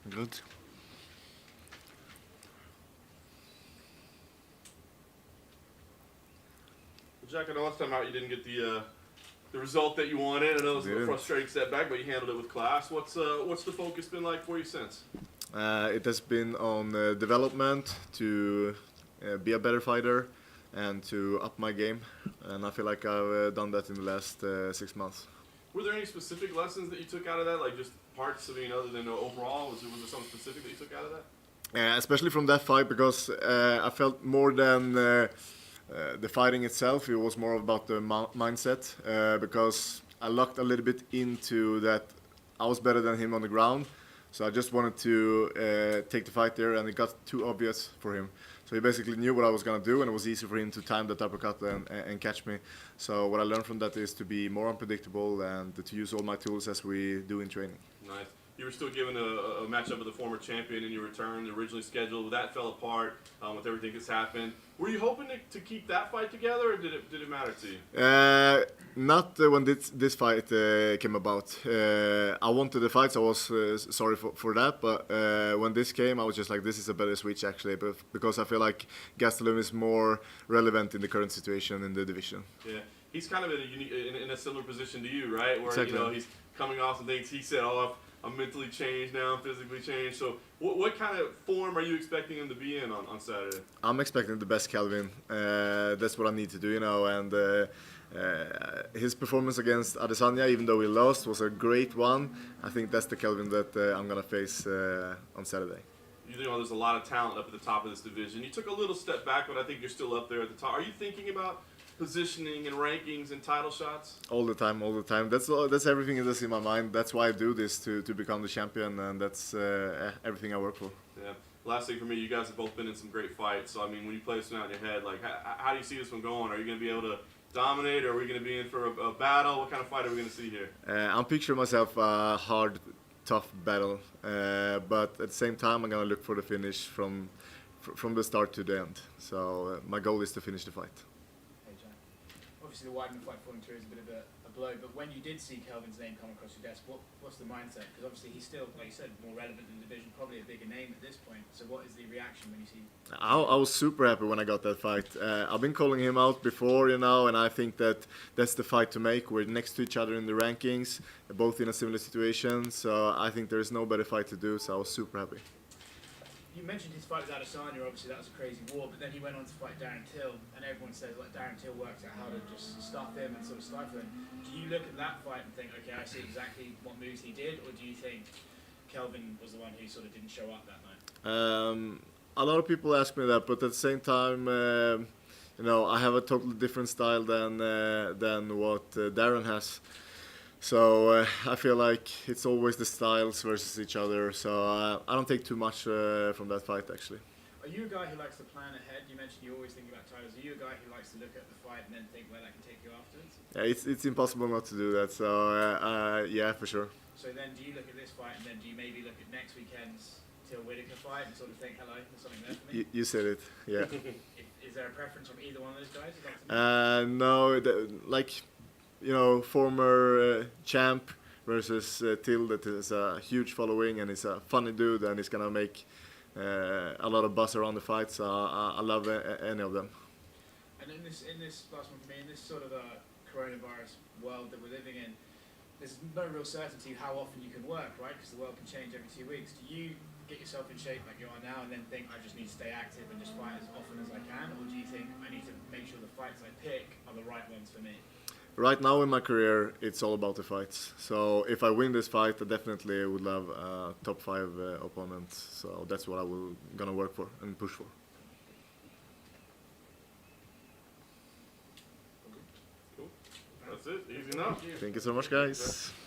Good. Jack, I know last time out you didn't get the result that you wanted. I know it was a frustrating setback, but you handled it with class. What's the focus been like for you since? It has been on development to be a better fighter and to up my game, and I feel like I've done that in the last 6 months. Were there any specific lessons that you took out of that, like just parts of other than overall? Was there something specific that you took out of that? Especially from that fight, because I felt more than the fighting itself, it was more about the mindset, because I locked a little bit into that I was better than him on the ground. So I just wanted to take the fight there, and it got too obvious for him. So he basically knew what I was going to do, and it was easy for him to time that uppercut and catch me. So what I learned from that is to be more unpredictable and to use all my tools as we do in training. Nice. You were still given a matchup with a former champion in your return, originally scheduled. That fell apart with everything that's happened. Were you hoping to keep that fight together, or did it matter to you? Not when this fight came about. I wanted the fight, so I was sorry for that. But when this came, I was just like, this is a better switch actually, because I feel like Gastelum is more relevant in the current situation in the division. Yeah, he's kind of in a similar position to you, right? Where Exactly. He's coming off some things. He said, "Oh, I'm mentally changed now, I'm physically changed." So what kind of form are you expecting him to be in on Saturday? I'm expecting the best Kelvin. That's what I need to do, and his performance against Adesanya, even though we lost, was a great one. I think that's the Kelvin that I'm going to face on Saturday. There's a lot of talent up at the top of this division. You took a little step back, but I think you're still up there at the top. Are you thinking about positioning and rankings and title shots? All the time. That's everything that's in my mind. That's why I do this, to become the champion, and that's everything I work for. Yeah. Last thing for me, you guys have both been in some great fights. So I mean, when you play this one out in your head, like how do you see this one going? Are you going to be able to dominate, or are we going to be in for a battle? What kind of fight are we going to see here? I'm picturing myself a hard, tough battle, but at the same time, I'm going to look for the finish from the start to the end. So my goal is to finish the fight. Obviously the Weidman fight falling through is a bit of a blow, but when you did see Kelvin's name come across your desk, what's the mindset? Because obviously he's still, like you said, more relevant in the division, probably a bigger name at this point. So what is the reaction when you see? I was super happy when I got that fight. I've been calling him out before, and I think that's the fight to make. We're next to each other in the rankings, both in a similar situation, so I think there's no better fight to do, so I was super happy. You mentioned his fight with Adesanya, obviously that was a crazy war, but then he went on to fight Darren Till, and everyone says like Darren Till works out how to just stuff him and sort of stifle him. Do you look at that fight and think, okay, I see exactly what moves he did, or do you think Kelvin was the one who sort of didn't show up that night? A lot of people ask me that, but at the same time, I have a totally different style than what Darren has. So I feel like it's always the styles versus each other. So I don't take too much from that fight, actually. Are you a guy who likes to plan ahead? You mentioned you always think about titles. Are you a guy who likes to look at the fight and then think where that can take you afterwards? Yeah, it's impossible not to do that. So yeah, for sure. So then, do you look at this fight and then do you maybe look at next weekend's Till Whittaker fight and sort of think, hello, there's something there for me? You said it. Yeah. Is there a preference from either one of those guys? No, former champ versus Till, that is a huge following, and he's a funny dude, and he's gonna make a lot of buzz around the fight. So I love any of them. And in this last one for me, in this sort of a coronavirus world that we're living in, there's no real certainty how often you can work, right? Because the world can change every 2 weeks. Do you get yourself in shape like you are now and then think, I just need to stay active and just fight as often as I can? Or do you think, I need to make sure the fights I pick are the right ones for me? Right now in my career, it's all about the fights. So if I win this fight, I definitely would love a top 5 opponent. So that's what I will gonna work for and push for. Cool. That's it. Easy enough. Thank you so much, guys.